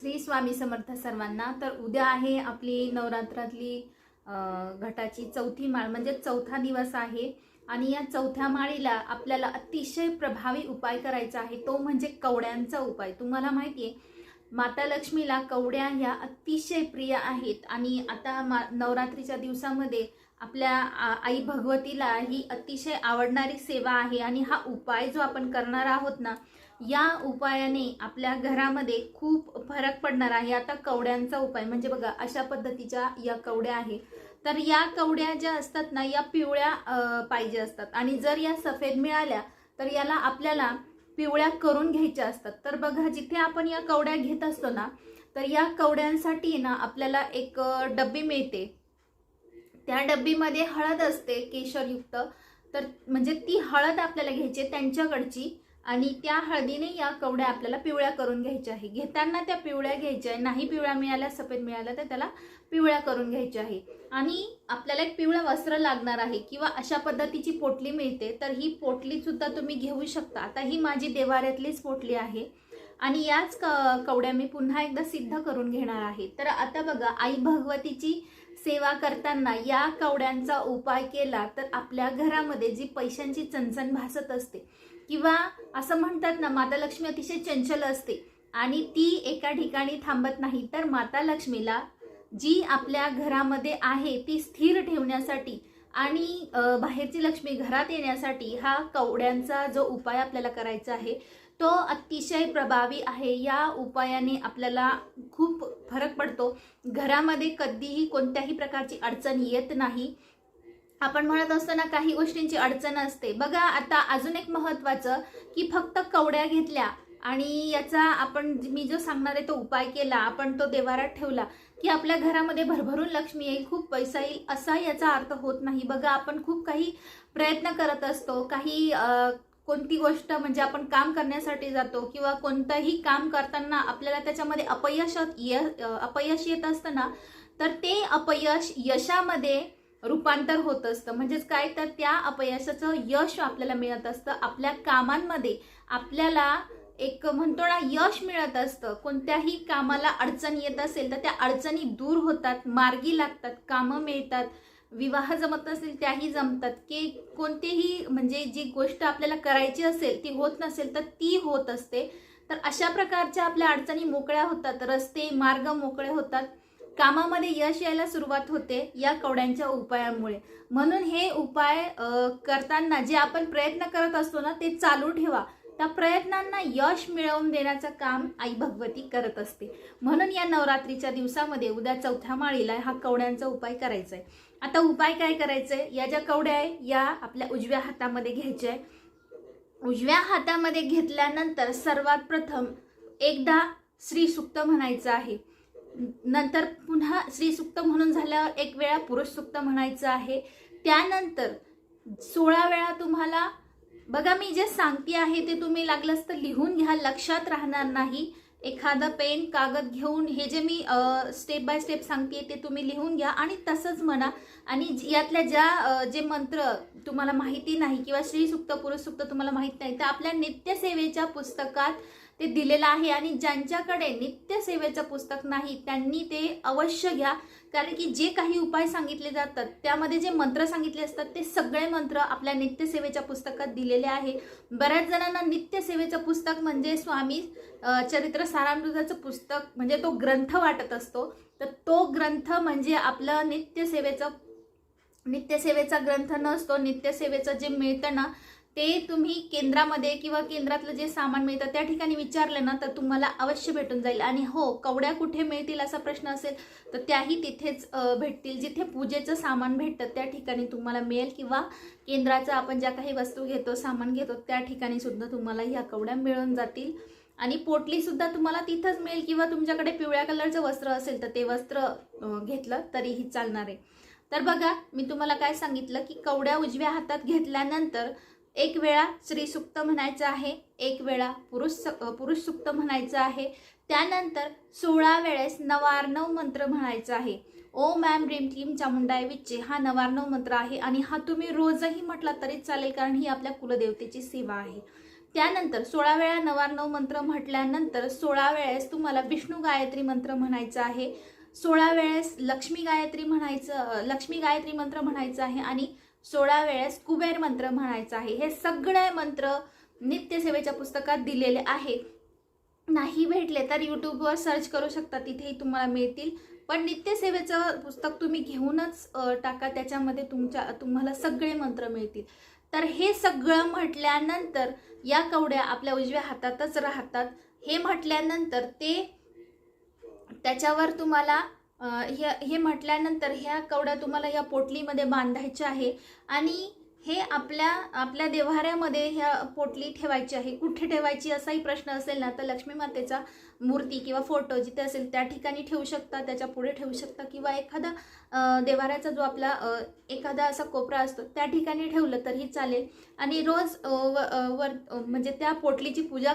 श्री स्वामी समर्थ सर्वांना। तर उद्या आहे आपली नवरात्रातली घटाची चौथी माळ, म्हणजे चौथा दिवस आहे आणि या चौथ्या माळीला आपल्याला अतिशय प्रभावी उपाय करायचा आहे, तो म्हणजे कवड्यांचा उपाय। तुम्हाला माहिती आहे माता लक्ष्मीला कवड्या ह्या अतिशय प्रिय आहेत आणि आता नवरात्रीच्या दिवसामध्ये आपल्या आई भगवतीला ही अतिशय आवडणारी सेवा आहे आणि हा उपाय जो आपण करणार आहोत ना, या उपायाने आपल्या घरामध्ये खूप फरक पडणार आहे। आता कवड्यांचा उपाय म्हणजे बघा, अशा पद्धतीच्या या कवड्या आहे। तर या कवड्या ज्या असतात ना, या पिवळ्या पाहिजे असतात आणि जर या सफेद मिळाल्या तर याला आपल्याला पिवळ्या करून घ्यायच्या असतात। तर बघा, जिथे आपण या कवड्या घेत असतो ना, तर या कवड्यांसाठी ना आपल्याला एक डब्बी मिळते। त्या डब्बीमध्ये हळद असते केशरयुक्त, तर म्हणजे ती हळद आपल्याला घ्यायची त्यांच्याकडची आणि त्या हळदीने या कवड्या आपल्याला पिवळ्या करून घ्यायच्या आहे। घेताना त्या पिवळ्या घ्यायच्या आहे, नाही पिवळ्या मिळाल्या सफेद मिळाल्या तर त्याला पिवळ्या करून घ्यायच्या आहे। आणि आपल्याला एक पिवळं वस्त्र लागणार आहे किंवा अशा पद्धतीची पोटली मिळते, तर ही पोटली सुद्धा तुम्ही घेऊ शकता। आता ही माझी देवाऱ्यातलीच पोटली आहे आणि याच कवड्या मी पुन्हा एकदा सिद्ध करून घेणार आहे। तर आता बघा, आई भगवतीची सेवा करताना या कवड्यांचा उपाय केला तर आपल्या घरामध्ये जी पैशांची चणचण भासत असते किंवा असं म्हणतात ना, माता लक्ष्मी अतिशय चंचल असते आणि ती एका ठिकाणी थांबत नाही, तर माता लक्ष्मीला जी आपल्या घरामध्ये आहे ती स्थिर ठेवण्यासाठी आणि बाहेरची लक्ष्मी घरात येण्यासाठी हा कवड्यांचा जो उपाय आपल्याला करायचा आहे तो अतिशय प्रभावी आहे। या उपायाने आपल्याला खूप फरक पडतो, घरामध्ये कधीही कोणत्याही प्रकारची अडचण येत नाही। आपण म्हणत असतो ना, काही गोष्टींची अडचण असते बघा। आता अजून एक महत्त्वाचं की फक्त कवड्या घेतल्या आणि याचा आपण मी जो सांगणार आहे तो उपाय केला, आपण तो देवारात ठेवला की आपल्या घरामध्ये भरभरून लक्ष्मी येईल, खूप पैसा येईल, असा याचा अर्थ होत नाही। बघा, आपण खूप काही प्रयत्न करत असतो, काही कोणती गोष्ट म्हणजे आपण काम करण्यासाठी जातो किंवा कोणतंही काम करताना आपल्याला त्याच्यामध्ये अपयश येत असतं ना, तर ते अपयश यशामध्ये रूपांतर होत असतं। म्हणजेच काय, तर त्या अपयशाचं यश आपल्याला मिळत असतं, आपल्या कामांमध्ये आपल्याला एक म्हणतो ना यश मिळत असतं। कोणत्याही कामाला अडचण येत असेल तर त्या अडचणी दूर होतात, मार्गी लागतात, कामं मिळतात, विवाह जमत नसेल त्याही जमतात, की कोणतीही म्हणजे जी गोष्ट आपल्याला करायची असेल ती होत नसेल तर ती होत असते। तर अशा प्रकारच्या आपल्या अडचणी मोकळ्या होतात, रस्ते मार्ग मोकळे होतात, कामामध्ये यश यायला सुरुवात होते या कवड्यांच्या उपायामुळे। म्हणून हे उपाय करताना जे आपण प्रयत्न करत असतो ना, ते चालू ठेवा। त्या प्रयत्नांना यश मिळवून देण्याचं काम आई भगवती करत असते। म्हणून या नवरात्रीच्या दिवसामध्ये उद्या चौथ्या माळीला हा कवड्यांचा उपाय करायचा आहे। आता उपाय काय करायचा आहे, या ज्या कवड्या आहे या आपल्या उजव्या हातामध्ये घ्यायच्या आहे। उजव्या हातामध्ये घेतल्यानंतर सर्वात प्रथम एकदा श्री सूक्त म्हणायचं आहे, नंतर पुन्हा श्री सूक्त म्हणून झाल्यावर एक वेळा पुरुष सूक्त म्हणायचं आहे। त्यानंतर 16 वेळा तुम्हाला बघा, मी जे सांगते आहे ते तुम्ही लागलंच तर लिहून घ्या, लक्षात राहणार नाही। एखादं पेन कागद घेऊन हे जे मी स्टेप बाय स्टेप सांगते ते तुम्ही लिहून घ्या आणि तसंच म्हणा। आणि यातल्या ज्या जे मंत्र तुम्हाला माहिती नाही किंवा श्री सूक्त पुरुष सूक्त तुम्हाला माहित नाही, तर आपल्या नित्यसेवेच्या पुस्तकात ते दिलेलं आहे आणि ज्यांच्याकडे नित्यसेवेचं पुस्तक नाही त्यांनी ते अवश्य घ्या, कारण की जे काही उपाय सांगितले जातात त्यामध्ये जे मंत्र सांगितले असतात ते सगळे मंत्र आपल्या नित्यसेवेच्या पुस्तकात दिलेले आहे। बऱ्याच जणांना नित्यसेवेचं पुस्तक म्हणजे स्वामी चरित्र सारामृताचं पुस्तक म्हणजे तो ग्रंथ वाटत असतो, तर तो ग्रंथ म्हणजे आपलं नित्यसेवेचा ग्रंथ नसतो। नित्यसेवेचं जे मिळतं ना, ते तुम्ही केंद्रामध्ये किंवा केंद्रातलं जे सामान मिळतं त्या ठिकाणी विचारलं ना तर तुम्हाला अवश्य भेटून जाईल। आणि हो, कवड्या कुठे मिळतील असा प्रश्न असेल तर त्याही तिथेच भेटतील, जिथे पूजेचं सामान भेटतं त्या ठिकाणी तुम्हाला मिळेल किंवा केंद्राचं आपण ज्या काही वस्तू घेतो सामान घेतो त्या ठिकाणी सुद्धा तुम्हाला ह्या कवड्या मिळून जातील। आणि पोटली सुद्धा तुम्हाला तिथंच मिळेल किंवा तुमच्याकडे पिवळ्या कलरचं वस्त्र असेल तर ते वस्त्र घेतलं तरीही चालणार आहे। तर बघा, मी तुम्हाला काय सांगितलं की कवड्या उजव्या हातात घेतल्यानंतर एक वेळा श्री सूक्त म्हणायचं आहे, एक वेळा पुरुष सूक्त म्हणायचं आहे, त्यानंतर 16 वेळेस नवार्णव मंत्र म्हणायचा आहे। ओम ऐं ह्रीं क्लीं चामुंडाय विच्चे हा नवार्णव मंत्र आहे आणि हा तुम्ही रोजही म्हटला तरी चालेल, कारण ही आपल्या कुलदेवतेची सेवा आहे। त्यानंतर 16 वेळा 9 मंत्र म्हटल्यानंतर 16 वेळेस तुम्हाला विष्णू गायत्री मंत्र म्हणायचा आहे, 16 वेळेस लक्ष्मी गायत्री मंत्र म्हणायचं आहे आणि 16 वेळेस कुबेर मंत्र म्हणायचा आहे. हे सगळे मंत्र नित्यसेवेच्या पुस्तकात दिलेले आहेत. नाही भेटले तर यूट्यूबवर सर्च करू शकता, तिथेही तुम्हाला मिळतील. पण नित्यसेवेचं पुस्तक तुम्ही घेऊनच टाका, त्याच्यामध्ये तुम्हाला सगळे मंत्र मिळतील. तर हे सगळं म्हटल्यानंतर या कवड्या आपल्या उजव्या हातातच राहतात. हे म्हटल्यानंतर त्याच्यावर तुम्हाला हे म्हटल्यानंतर ह्या कवड्या तुम्हाला या पोटलीमध्ये बांधायच्या आहे आणि हे आपल्या देव्हाऱ्यामध्ये ह्या पोटली ठेवायची आहे. कुठे ठेवायची असाही प्रश्न असेल ना, तर लक्ष्मी मातेचा मूर्ती किंवा फोटो जिथे असेल त्या ठिकाणी ठेवू शकता, त्याच्या पुढे ठेवू शकता किंवा एखादा देव्हाऱ्याचा जो आपला एखादा असा कोपरा असतो त्या ठिकाणी ठेवलं तरीही चालेल. आणि रोज म्हणजे त्या पोटलीची पूजा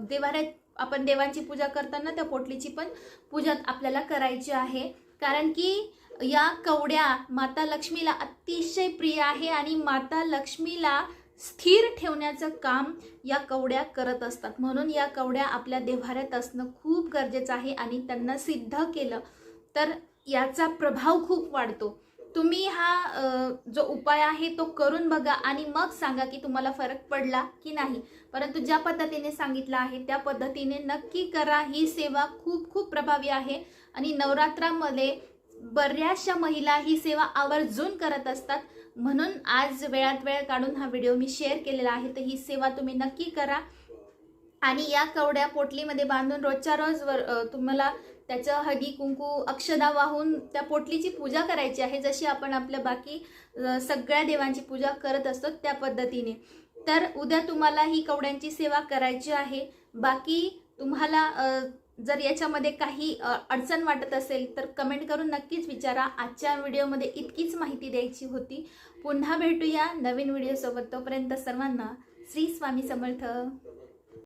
देव्हाऱ्यात आपण देवांची पूजा करताना त्या पोटलीची पण पूजा आपल्याला करायची आहे. कारण की या कवड्या माता लक्ष्मीला अतिशय प्रिय आहे आणि माता लक्ष्मीला स्थिर ठेवण्याचं काम या कवड्या करत असतात. म्हणून या कवड्या आपल्या देव्हाऱ्यात असणं खूप गरजेचं आहे आणि त्यांना सिद्ध केलं तर याचा प्रभाव खूप वाढतो. तुम्ही हा जो उपाय आहे तो करून बघा आणि मग सांगा की तुम्हाला फरक पडला की नाही. परंतु ज्या पद्धतीने सांगितलं आहे त्या पद्धतीने नक्की करा. ही सेवा खूप खूप प्रभावी आहे आणि नवरात्रामध्ये बऱ्याचशा महिला ही सेवा आवर्जून करत असतात. म्हणून आज वेळात वेळ काढून हा व्हिडिओ मी शेअर केलेला आहे. तर ही सेवा तुम्ही नक्की करा आणि या कवड्या पोटलीमध्ये बांधून रोजच्या रोज तुम्हाला त्याचं हळदी कुंकू अक्षदा वाहून त्या पोटलीची पूजा करायची आहे, जशी आपण आपल्या बाकी सगळ्या देवांची पूजा करत असतो त्या पद्धतीने. तर उद्या तुम्हाला ही कवड्यांची सेवा करायची आहे. बाकी तुम्हाला जर याच्यामध्ये काही अडचण वाटत असेल तर कमेंट करून नक्कीच विचारा. आजच्या व्हिडिओमध्ये इतकीच माहिती द्यायची होती. पुन्हा भेटूया नवीन व्हिडिओसोबत. तोपर्यंत सर्वांना श्री स्वामी समर्थ.